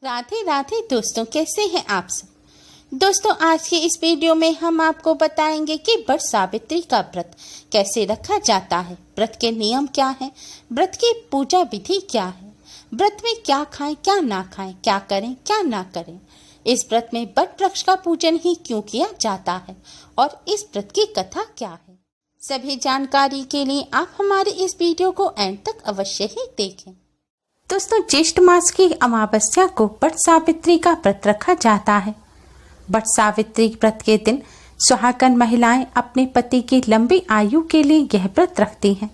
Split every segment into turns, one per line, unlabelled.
राधे राधे दोस्तों, कैसे हैं आप सब। दोस्तों, आज के इस वीडियो में हम आपको बताएंगे कि वट सावित्री का व्रत कैसे रखा जाता है, व्रत के नियम क्या हैं, व्रत की पूजा विधि क्या है, व्रत में क्या खाएं क्या ना खाएं, क्या करें क्या ना करें, इस व्रत में वट वृक्ष का पूजन ही क्यों किया जाता है और इस व्रत की कथा क्या है। सभी जानकारी के लिए आप हमारे इस वीडियो को एंड तक अवश्य ही देखें। दोस्तों, ज्येष्ठ मास की अमावस्या को वट सावित्री का व्रत रखा जाता है। वट सावित्री व्रत के दिन सुहागन महिलाएं अपने पति की लंबी आयु के लिए यह व्रत रखती हैं।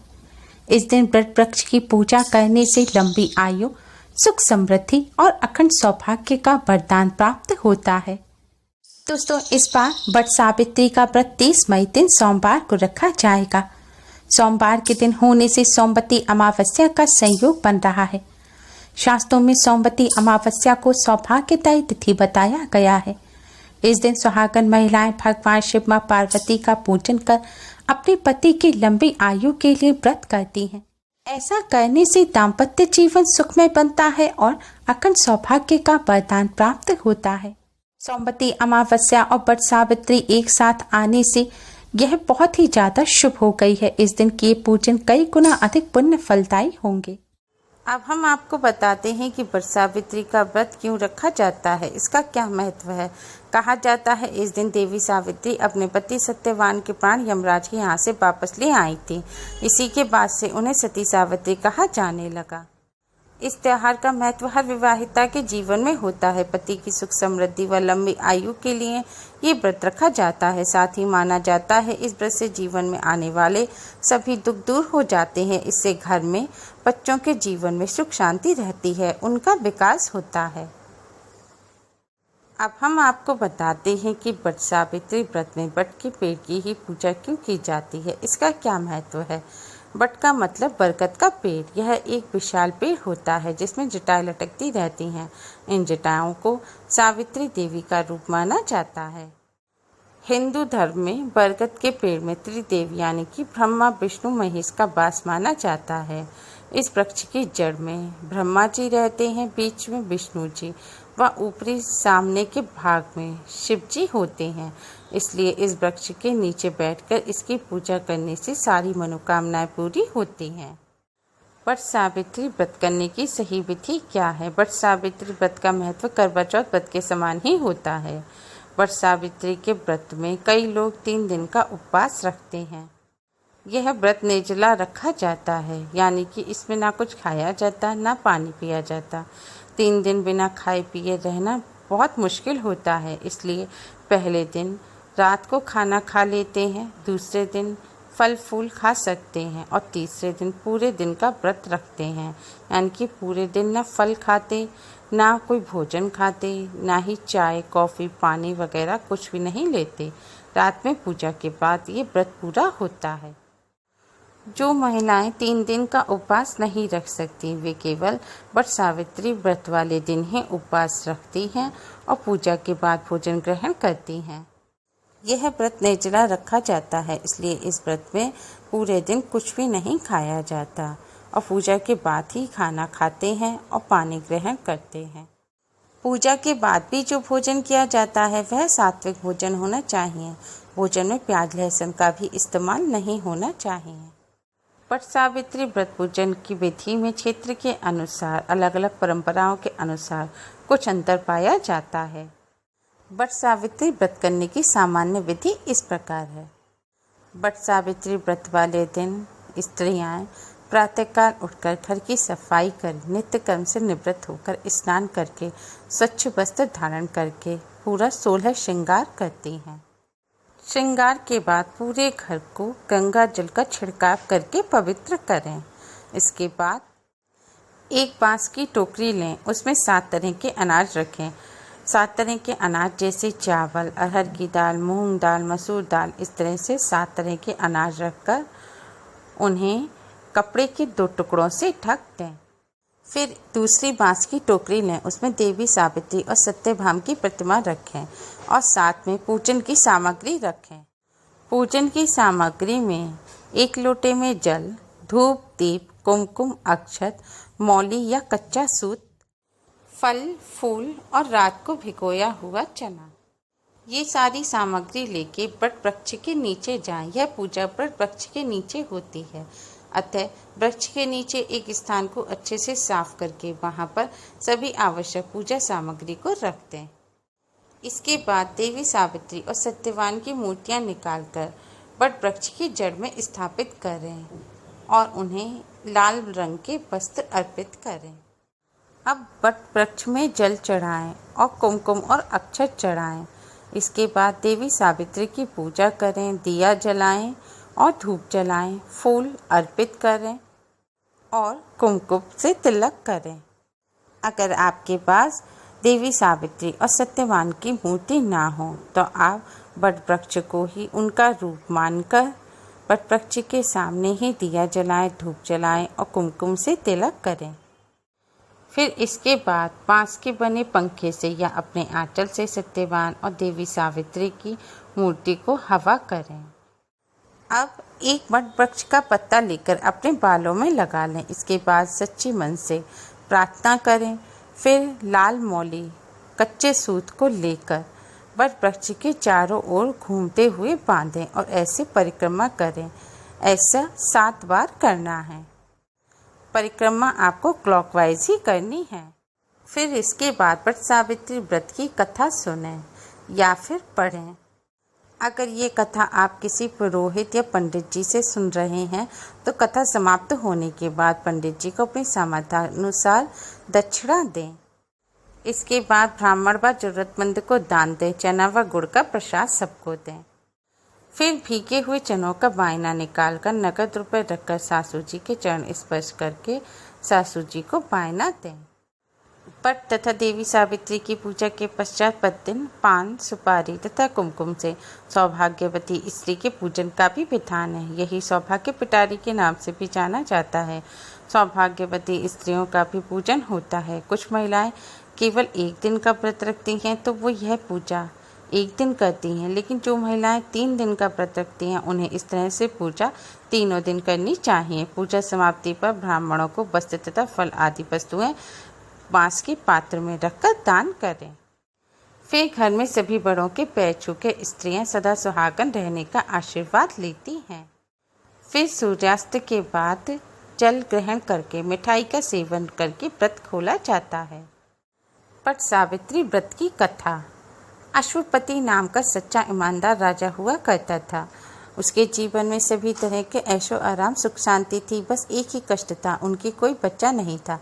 इस दिन वट वृक्ष की पूजा करने से लंबी आयु, सुख समृद्धि और अखंड सौभाग्य का वरदान प्राप्त होता है। दोस्तों, इस बार वट सावित्री का व्रत 30 मई दिन सोमवार को रखा जाएगा। सोमवार के दिन होने से सोमवती अमावस्या का संयोग बन रहा है। शास्त्रों में सोमवती अमावस्या को सौभाग्यदायी तिथि बताया गया है। इस दिन सुहागन महिलाएं भगवान शिव मां पार्वती का पूजन कर अपने पति की लंबी आयु के लिए व्रत करती हैं। ऐसा करने से दाम्पत्य जीवन सुखमय बनता है और अखंड सौभाग्य का वरदान प्राप्त होता है। सोमवती अमावस्या और वट सावित्री एक साथ आने से यह बहुत ही ज्यादा शुभ हो गई है। इस दिन के पूजन कई गुना अधिक पुण्य फलदायी होंगे। अब हम आपको बताते हैं कि वट सावित्री का व्रत क्यों रखा जाता है, इसका क्या महत्व है। कहा जाता है इस दिन देवी सावित्री अपने पति सत्यवान के प्राण यमराज के यहाँ से वापस ले आई थी। इसी के बाद से उन्हें सती सावित्री कहा जाने लगा। इस त्योहार का महत्व हर विवाहिता के जीवन में होता है। पति की सुख समृद्धि व लंबी आयु के लिए ये व्रत रखा जाता है। साथ ही माना जाता है इस व्रत से जीवन में आने वाले सभी दुख दूर हो जाते हैं। इससे घर में बच्चों के जीवन में सुख शांति रहती है, उनका विकास होता है। अब हम आपको बताते हैं कि वट सावित्री व्रत में वट के पेड़ की ही पूजा क्यों की जाती है, इसका क्या महत्व है। वट का मतलब बरगद का पेड़। यह एक विशाल पेड़ होता है जिसमें जटाएं लटकती रहती हैं। इन जटाओं को सावित्री देवी का रूप माना जाता है। हिंदू धर्म में बरगद के पेड़ में त्रिदेव यानी कि ब्रह्मा विष्णु महेश का वास माना जाता है। इस वृक्ष की जड़ में ब्रह्मा जी रहते हैं, बीच में विष्णु जी व ऊपरी सामने के भाग में शिव जी होते हैं। इसलिए इस वृक्ष के नीचे बैठकर इसकी पूजा करने से सारी मनोकामनाएं पूरी होती हैं। वट सावित्री व्रत करने की सही विधि क्या है। वट सावित्री व्रत का महत्व करवा चौथ व्रत के समान ही होता है। वट सावित्री के व्रत में कई लोग 3 दिन का उपवास रखते हैं। यह व्रत निर्जला रखा जाता है, यानी कि इसमें ना कुछ खाया जाता ना पानी पिया जाता। 3 दिन बिना खाए पिए रहना बहुत मुश्किल होता है। इसलिए पहले दिन रात को खाना खा लेते हैं, दूसरे दिन फल फूल खा सकते हैं और तीसरे दिन पूरे दिन का व्रत रखते हैं। यानी कि पूरे दिन ना फल खाते, ना कोई भोजन खाते, ना ही चाय कॉफ़ी पानी वगैरह कुछ भी नहीं लेते। रात में पूजा के बाद ये व्रत पूरा होता है। जो महिलाएं 3 दिन का उपवास नहीं रख सकती, वे केवल वट सावित्री व्रत वाले दिन ही उपवास रखती हैं और पूजा के बाद भोजन ग्रहण करती हैं। यह व्रत निर्जला रखा जाता है, इसलिए इस व्रत में पूरे दिन कुछ भी नहीं खाया जाता और पूजा के बाद ही खाना खाते हैं और पानी ग्रहण करते हैं। पूजा के बाद भी जो भोजन किया जाता है वह सात्विक भोजन होना चाहिए। भोजन में प्याज लहसुन का भी इस्तेमाल नहीं होना चाहिए। वट सावित्री व्रत पूजन की विधि में क्षेत्र के अनुसार, अलग अलग परंपराओं के अनुसार कुछ अंतर पाया जाता है। वट सावित्री व्रत करने की सामान्य विधि इस प्रकार है। वट सावित्री व्रत वाले दिन स्त्रियां प्रातःकाल उठकर घर की सफाई कर नित्य कर्म से निवृत्त होकर स्नान करके स्वच्छ वस्त्र धारण करके पूरा 16 श्रृंगार करती हैं। श्रृंगार के बाद पूरे घर को गंगा जल का छिड़काव करके पवित्र करें। इसके बाद एक बांस की टोकरी लें, उसमें 7 तरह के अनाज रखें। 7 तरह के अनाज जैसे चावल, अरहर की दाल, मूंग दाल, मसूर दाल, इस तरह से 7 तरह के अनाज रखकर उन्हें कपड़े के 2 टुकड़ों से ढक दें। फिर दूसरी बांस की टोकरी लें, उसमें देवी सावित्री और सत्यभामा की प्रतिमा रखें और साथ में पूजन की सामग्री रखें। पूजन की सामग्री में 1 लोटे में जल, धूप, दीप, कुमकुम, अक्षत, मौली या कच्चा सूत, फल, फूल और रात को भिगोया हुआ चना। ये सारी सामग्री लेके बट वृक्ष के नीचे जाएं। यह पूजा बट वृक्ष के नीचे होती है। अतः वृक्ष के नीचे एक स्थान को अच्छे से साफ करके वहां पर सभी आवश्यक पूजा सामग्री को रख दें। इसके बाद देवी सावित्री और सत्यवान की मूर्तियां निकालकर बट वृक्ष की जड़ में स्थापित करें और उन्हें लाल रंग के वस्त्र अर्पित करें। अब बट वृक्ष में जल चढ़ाएं और कुमकुम और अक्षत चढ़ाएं। इसके बाद देवी सावित्री की पूजा करें, दिया जलाएं और धूप जलाएं, फूल अर्पित करें और कुमकुम से तिलक करें। अगर आपके पास देवी सावित्री और सत्यवान की मूर्ति ना हो तो आप बट वृक्ष को ही उनका रूप मानकर बट वृक्ष के सामने ही दिया जलाएं, धूप जलाएं और कुमकुम से तिलक करें। फिर इसके बाद बांस के बने पंखे से या अपने आंचल से सत्यवान और देवी सावित्री की मूर्ति को हवा करें। अब एक बट वृक्ष का पत्ता लेकर अपने बालों में लगा लें। इसके बाद सच्चे मन से प्रार्थना करें। फिर लाल मौली कच्चे सूत को लेकर बट वृक्ष के चारों ओर घूमते हुए बांधें और ऐसे परिक्रमा करें। ऐसा 7 बार करना है। परिक्रमा आपको क्लॉकवाइज ही करनी है। फिर इसके बाद बट सावित्री व्रत की कथा सुनें या फिर पढ़ें। अगर ये कथा आप किसी पुरोहित या पंडित जी से सुन रहे हैं तो कथा समाप्त होने के बाद पंडित जी को अपनी सामर्थ्यानुसार दक्षिणा दें। इसके बाद ब्राह्मण व जरूरतमंद को दान दें। चना व गुड़ का प्रसाद सबको दें। फिर भीगे हुए चनों का वायना निकालकर नकद रुपए रखकर सासू जी के चरण स्पर्श करके सासू जी को वायना दें। बट तथा देवी सावित्री की पूजा के पश्चात प्रतिदिन पान, सुपारी तथा कुमकुम से सौभाग्यवती स्त्री के पूजन का भी विधान है। यही सौभाग्य पिटारी के नाम से भी जाना जाता है। सौभाग्यवती स्त्रियों का भी पूजन होता है। कुछ महिलाएं केवल एक दिन का व्रत रखती हैं तो वो यह पूजा एक दिन करती हैं, लेकिन जो महिलाएं 3 दिन का व्रत रखती हैं उन्हें इस तरह से पूजा तीनों दिन करनी चाहिए। पूजा समाप्ति पर ब्राह्मणों को वस्त्र तथा फल आदि वस्तुएं बांस के पात्र में रखकर दान करें। फिर घर में सभी बड़ों के पैर छू के स्त्रियां सदा सुहागन रहने का आशीर्वाद लेती हैं। फिर सूर्यास्त के बाद जल ग्रहण करके मिठाई का सेवन करके व्रत खोला जाता है। बट सावित्री व्रत की कथा। अश्वपति नाम का सच्चा ईमानदार राजा हुआ करता था। उसके जीवन में सभी तरह के ऐशो आराम, सुख शांति थी। बस एक ही कष्ट था, उनकी कोई बच्चा नहीं था।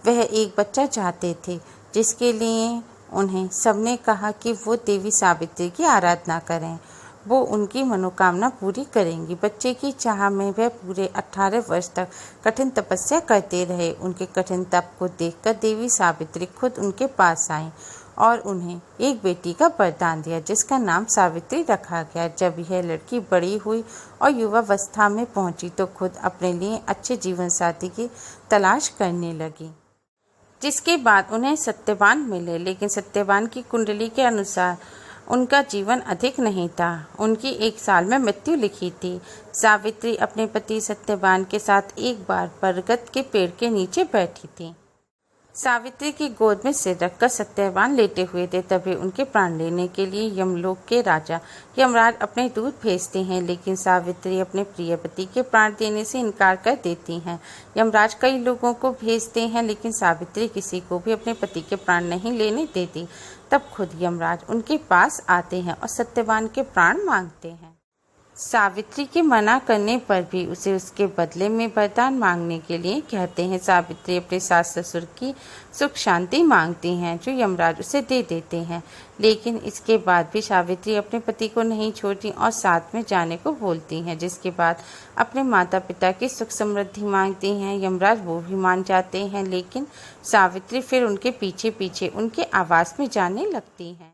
वह एक बच्चा चाहते थे, जिसके लिए उन्हें सबने कहा कि वो देवी सावित्री की आराधना करें, वो उनकी मनोकामना पूरी करेंगी। बच्चे की चाह में वह पूरे 18 वर्ष तक कठिन तपस्या करते रहे। उनके कठिन तप को देखकर देवी सावित्री खुद उनके पास आईं और उन्हें एक बेटी का वरदान दिया, जिसका नाम सावित्री रखा गया। जब यह लड़की बड़ी हुई और युवावस्था में पहुंची तो खुद अपने लिए अच्छे जीवन साथी की तलाश करने लगी, जिसके बाद उन्हें सत्यवान मिले। लेकिन सत्यवान की कुंडली के अनुसार उनका जीवन अधिक नहीं था। उनकी 1 साल में मृत्यु लिखी थी। सावित्री अपने पति सत्यवान के साथ एक बार बरगद के पेड़ के नीचे बैठी थी। सावित्री की गोद में सिर रखकर सत्यवान लेटे हुए थे। तभी उनके प्राण लेने के लिए यमलोक के राजा यमराज अपने दूत भेजते हैं, लेकिन सावित्री अपने प्रिय पति के प्राण देने से इनकार कर देती हैं। यमराज कई लोगों को भेजते हैं, लेकिन सावित्री किसी को भी अपने पति के प्राण नहीं लेने देती। तब खुद यमराज उनके पास आते हैं और सत्यवान के प्राण मांगते हैं। सावित्री के मना करने पर भी उसे उसके बदले में वरदान मांगने के लिए कहते हैं। सावित्री अपने सास ससुर की सुख शांति मांगती हैं, जो यमराज उसे दे देते हैं। लेकिन इसके बाद भी सावित्री अपने पति को नहीं छोड़ती और साथ में जाने को बोलती हैं, जिसके बाद अपने माता पिता की सुख समृद्धि मांगती हैं। यमराज वो भी मान जाते हैं, लेकिन सावित्री फिर उनके पीछे पीछे उनके आवास में जाने लगती हैं।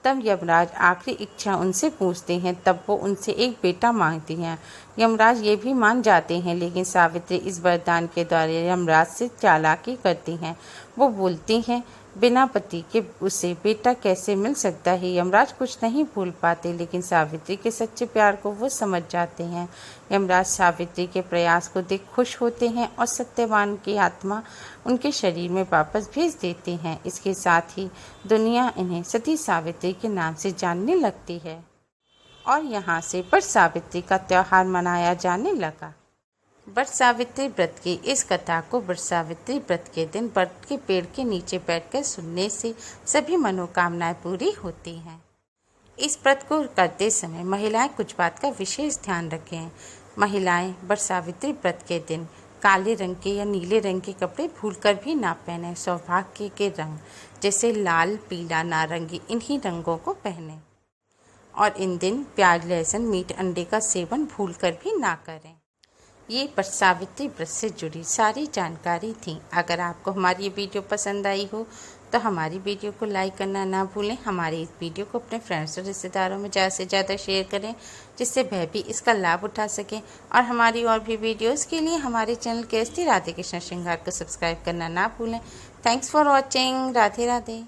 तब यमराज आखिरी इच्छा उनसे पूछते हैं। तब वो उनसे एक बेटा मांगती हैं। यमराज ये भी मान जाते हैं, लेकिन सावित्री इस वरदान के द्वारा यमराज से चालाकी करती हैं। वो बोलती हैं बिना पति के उसे बेटा कैसे मिल सकता है। यमराज कुछ नहीं भूल पाते, लेकिन सावित्री के सच्चे प्यार को वो समझ जाते हैं। यमराज सावित्री के प्रयास को देख खुश होते हैं और सत्यवान की आत्मा उनके शरीर में वापस भेज देते हैं। इसके साथ ही दुनिया इन्हें सती सावित्री के नाम से जानने लगती है और यहाँ से वट सावित्री का त्योहार मनाया जाने लगा। वट सावित्री व्रत की इस कथा को वट सावित्री व्रत के दिन वट के पेड़ के नीचे बैठकर सुनने से सभी मनोकामनाएं पूरी होती हैं। इस व्रत को करते समय महिलाएं कुछ बात का विशेष ध्यान रखें। महिलाएं वट सावित्री व्रत के दिन काले रंग के या नीले रंग के कपड़े भूलकर भी ना पहने। सौभाग्य के रंग जैसे लाल, पीला, नारंगी इन्हीं रंगों को पहने और इन दिन प्याज, लहसुन, मीट, अंडे का सेवन भूलकर भी ना करें। ये वट सावित्री व्रत से जुड़ी सारी जानकारी थी। अगर आपको हमारी ये वीडियो पसंद आई हो तो हमारी वीडियो को लाइक करना ना भूलें। हमारी इस वीडियो को अपने फ्रेंड्स और रिश्तेदारों में ज़्यादा से ज़्यादा शेयर करें, जिससे वह भी इसका लाभ उठा सकें। और हमारी और भी वीडियोस के लिए हमारे चैनल केएसटी राधे कृष्ण श्रृंगार को सब्सक्राइब करना ना भूलें। Thanks for watching. Radhe Radhe.